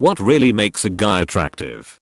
What really makes a guy attractive?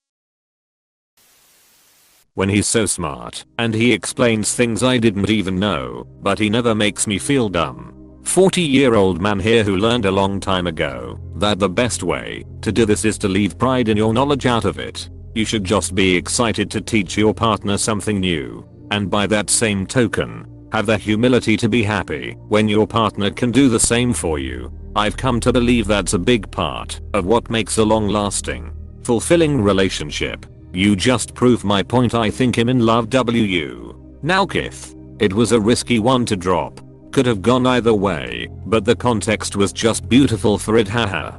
When he's so smart and he explains things I didn't even know, but he never makes me feel dumb. 40-year-old man here who learned a long time ago that the best way to do this is to leave pride in your knowledge out of it. You should just be excited to teach your partner something new, and by that same token, have the humility to be happy when your partner can do the same for you. I've come to believe that's a big part of what makes a long-lasting, fulfilling relationship. You just prove my point. I think I'm in love WU. Now Kith. It was a risky one to drop. Could have gone either way, but the context was just beautiful for it, haha.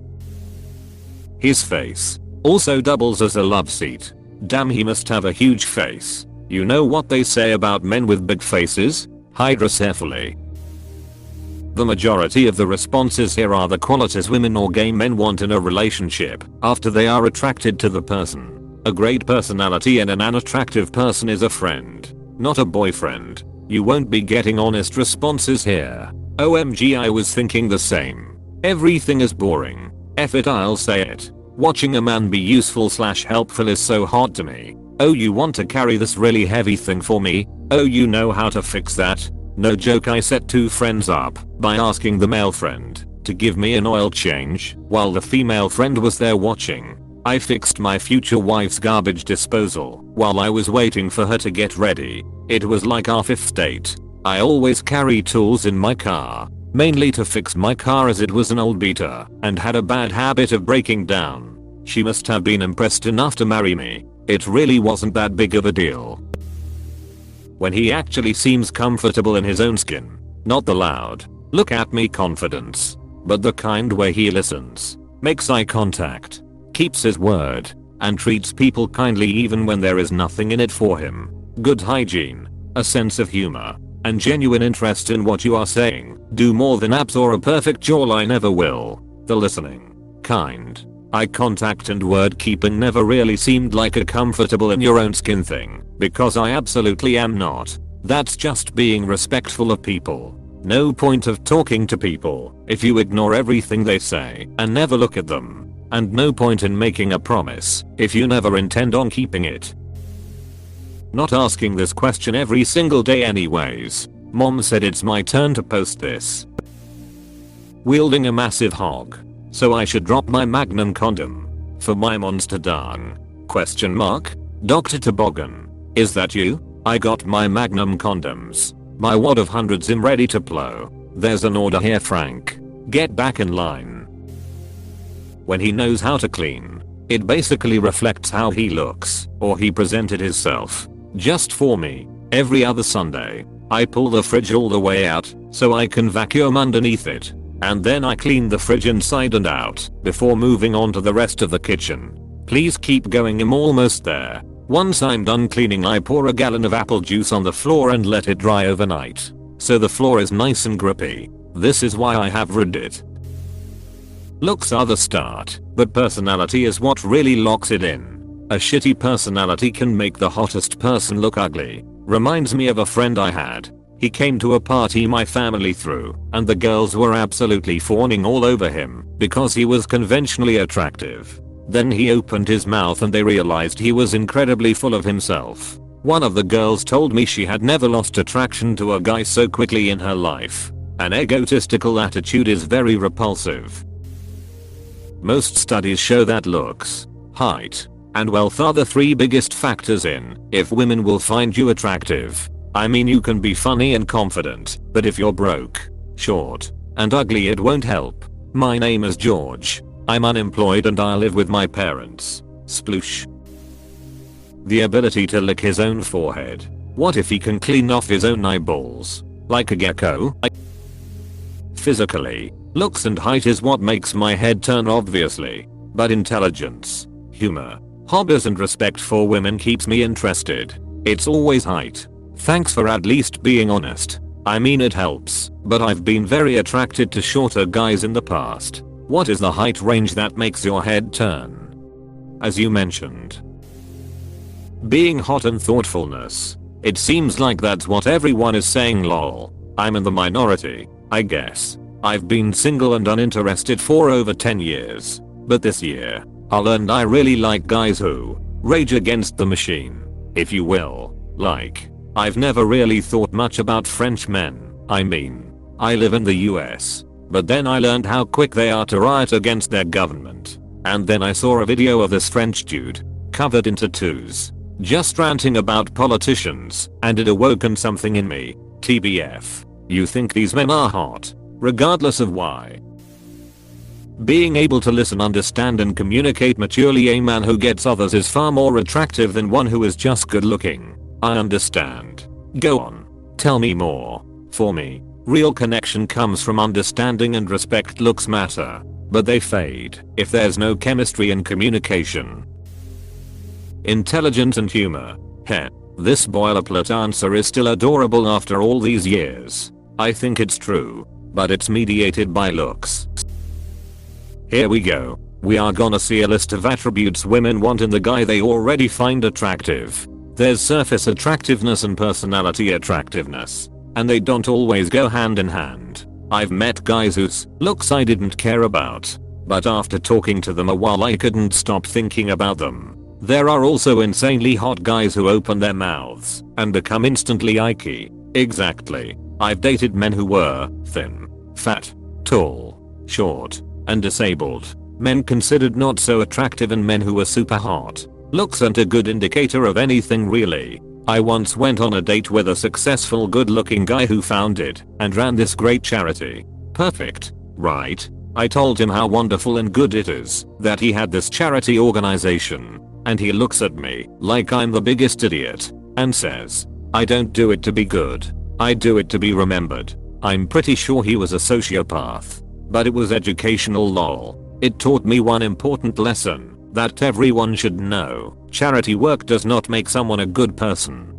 His face also doubles as a love seat. Damn, he must have a huge face. You know what they say about men with big faces? Hydrocephaly. The majority of the responses here are the qualities women or gay men want in a relationship after they are attracted to the person. A great personality and an unattractive person is a friend, not a boyfriend. You won't be getting honest responses here. OMG, I was thinking the same. Everything is boring. F it, I'll say it. Watching a man be useful / helpful is so hard to me. Oh, you want to carry this really heavy thing for me? Oh, you know how to fix that? No joke, I set 2 friends up by asking the male friend to give me an oil change while the female friend was there watching. I fixed my future wife's garbage disposal while I was waiting for her to get ready. It was like our 5th date. I always carry tools in my car, mainly to fix my car as it was an old beater and had a bad habit of breaking down. She must have been impressed enough to marry me. It really wasn't that big of a deal. When he actually seems comfortable in his own skin, not the loud, look at me confidence, but the kind where he listens, makes eye contact, keeps his word, and treats people kindly even when there is nothing in it for him. Good hygiene, a sense of humor, and genuine interest in what you are saying do more than apps or a perfect jawline ever will. The listening, kind, eye contact and word keeping never really seemed like a comfortable in your own skin thing, because I absolutely am not. That's just being respectful of people. No point of talking to people if you ignore everything they say and never look at them. And no point in making a promise if you never intend on keeping it. Not asking this question every single day anyways. Mom said it's my turn to post this. Wielding a massive hog. So I should drop my magnum condom for my monster dung? Question mark? Dr. Toboggan. Is that you? I got my magnum condoms. My wad of hundreds am ready to blow. There's an order here, Frank. Get back in line. When he knows how to clean, it basically reflects how he looks or he presented himself. Just for me, every other Sunday, I pull the fridge all the way out so I can vacuum underneath it, and then I clean the fridge inside and out before moving on to the rest of the kitchen. Please keep going, I'm almost there. Once I'm done cleaning, I pour a gallon of apple juice on the floor and let it dry overnight, so the floor is nice and grippy. This is why I have Reddit. Looks are the start, but personality is what really locks it in. A shitty personality can make the hottest person look ugly. Reminds me of a friend I had. He came to a party my family threw, and the girls were absolutely fawning all over him because he was conventionally attractive. Then he opened his mouth and they realized he was incredibly full of himself. One of the girls told me she had never lost attraction to a guy so quickly in her life. An egotistical attitude is very repulsive. Most studies show that looks, height, and wealth are the 3 biggest factors in if women will find you attractive. I mean, you can be funny and confident, but if you're broke, short, and ugly, it won't help. My name is George. I'm unemployed and I live with my parents. Sploosh. The ability to lick his own forehead. What if he can clean off his own eyeballs? Like a gecko? Physically, looks and height is what makes my head turn, obviously, but intelligence, humor, hobbies and respect for women keeps me interested. It's always height. Thanks for at least being honest. I mean, it helps, but I've been very attracted to shorter guys in the past. What is the height range that makes your head turn? As you mentioned, being hot and thoughtfulness. It seems like that's what everyone is saying, lol. I'm in the minority, I guess. I've been single and uninterested for over 10 years. But this year, I learned I really like guys who rage against the machine, if you will. Like, I've never really thought much about French men. I mean, I live in the US. But then I learned how quick they are to riot against their government. And then I saw a video of this French dude, covered in tattoos, just ranting about politicians, and it awoken something in me. TBF. You think these men are hot, regardless of why. Being able to listen, understand and communicate maturely. A man who gets others is far more attractive than one who is just good looking. I understand. Go on. Tell me more. For me, real connection comes from understanding and respect. Looks matter, but they fade if there's no chemistry and communication. Intelligence and humor. Heh. This boilerplate answer is still adorable after all these years. I think it's true, but it's mediated by looks. Here we go. We are gonna see a list of attributes women want in the guy they already find attractive. There's surface attractiveness and personality attractiveness, and they don't always go hand in hand. I've met guys whose looks I didn't care about, but after talking to them a while I couldn't stop thinking about them. There are also insanely hot guys who open their mouths and become instantly icky. Exactly. I've dated men who were thin, fat, tall, short, and disabled. Men considered not so attractive and men who were super hot. Looks aren't a good indicator of anything really. I once went on a date with a successful good-looking guy who founded and ran this great charity. Perfect, right? I told him how wonderful and good it is that he had this charity organization. And he looks at me like I'm the biggest idiot and says, I don't do it to be good. I do it to be remembered. I'm pretty sure he was a sociopath. But it was educational lol. It taught me one important lesson that everyone should know. Charity work does not make someone a good person.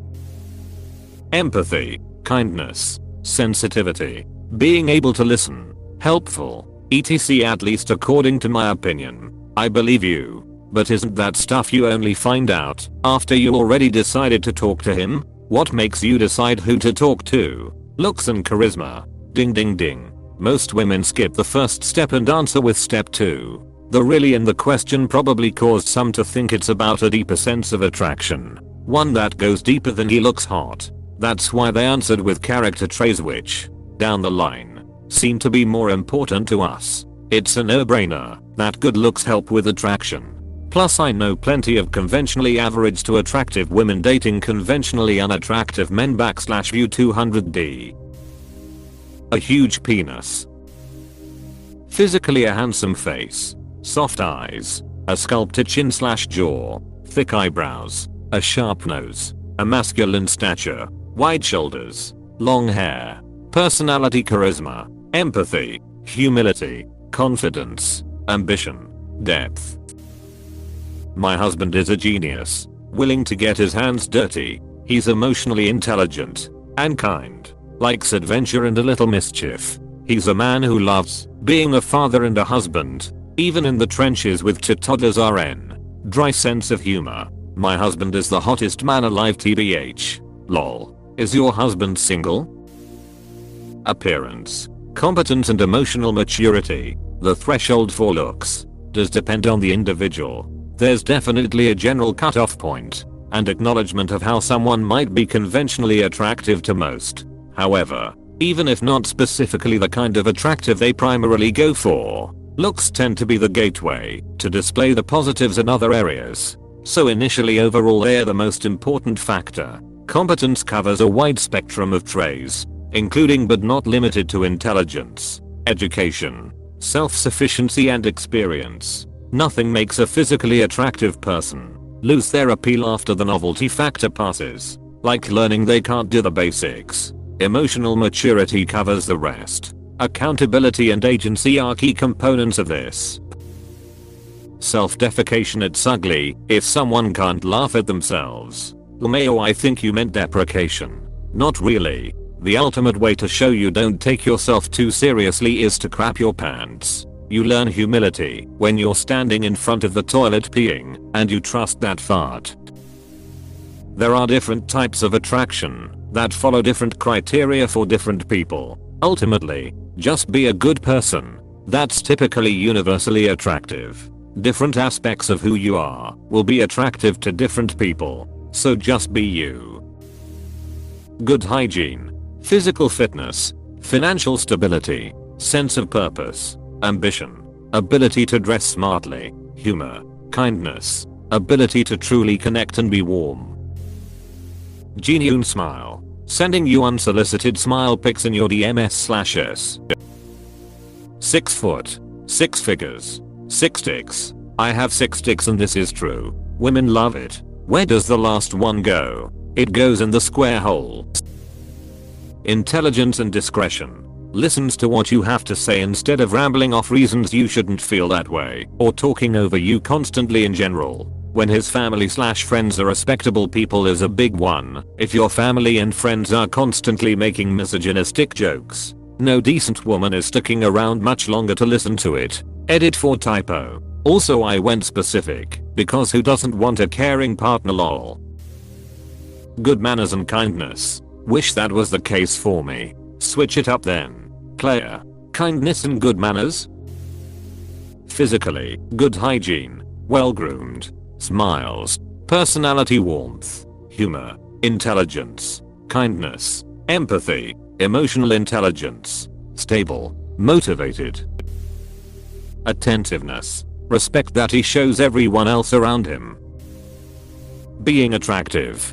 Empathy, kindness, sensitivity, being able to listen, helpful, etc. At least according to my opinion. I believe you. But isn't that stuff you only find out after you already decided to talk to him? What makes you decide who to talk to? Looks and charisma. Ding ding ding. Most women skip the first step and answer with step 2. The really in the question probably caused some to think it's about a deeper sense of attraction. One that goes deeper than he looks hot. That's why they answered with character traits which, down the line, seem to be more important to us. It's a no-brainer that good looks help with attraction. Plus I know plenty of conventionally average to attractive women dating conventionally unattractive men. /view 200D. A huge penis. Physically a handsome face, soft eyes, a sculpted chin/jaw, thick eyebrows, a sharp nose, a masculine stature, wide shoulders, long hair, personality, charisma, empathy, humility, confidence, ambition, depth. My husband is a genius, willing to get his hands dirty. He's emotionally intelligent and kind, likes adventure and a little mischief. He's a man who loves being a father and a husband, even in the trenches with toddlers. RN. Dry sense of humor. My husband is the hottest man alive. TBH. Lol. Is your husband single? Appearance. Competence and emotional maturity. The threshold for looks does depend on the individual. There's definitely a general cutoff point and acknowledgement of how someone might be conventionally attractive to most. However, even if not specifically the kind of attractive they primarily go for, looks tend to be the gateway to display the positives in other areas. So initially overall they're the most important factor. Competence covers a wide spectrum of traits, including but not limited to intelligence, education, self-sufficiency and experience. Nothing makes a physically attractive person lose their appeal after the novelty factor passes, like learning they can't do the basics. Emotional maturity covers the rest. Accountability and agency are key components of this. Self-defecation. It's ugly if someone can't laugh at themselves. LMAO, I think you meant deprecation. Not really. The ultimate way to show you don't take yourself too seriously is to crap your pants. You learn humility when you're standing in front of the toilet peeing and you trust that fart. There are different types of attraction that follow different criteria for different people. Ultimately, just be a good person. That's typically universally attractive. Different aspects of who you are will be attractive to different people, so just be you. Good hygiene, physical fitness, financial stability, sense of purpose, ambition, ability to dress smartly, humor, kindness, ability to truly connect and be warm. Genuine smile, sending you unsolicited smile pics in your DMs/s. 6 foot, 6 figures, 6 dicks. I have 6 dicks and this is true. Women love it. Where does the last one go? It goes in the square hole. Intelligence and discretion. Listens to what you have to say instead of rambling off reasons you shouldn't feel that way or talking over you constantly in general. When his family/friends are respectable people is a big one. If your family and friends are constantly making misogynistic jokes, no decent woman is sticking around much longer to listen to it. Edit for typo. Also I went specific because who doesn't want a caring partner lol. Good manners and kindness. Wish that was the case for me. Switch it up then. Claire. Kindness and good manners? Physically, good hygiene, well groomed, smiles, personality warmth, humor, intelligence, kindness, empathy, emotional intelligence, stable, motivated. Attentiveness, respect that he shows everyone else around him. Being attractive,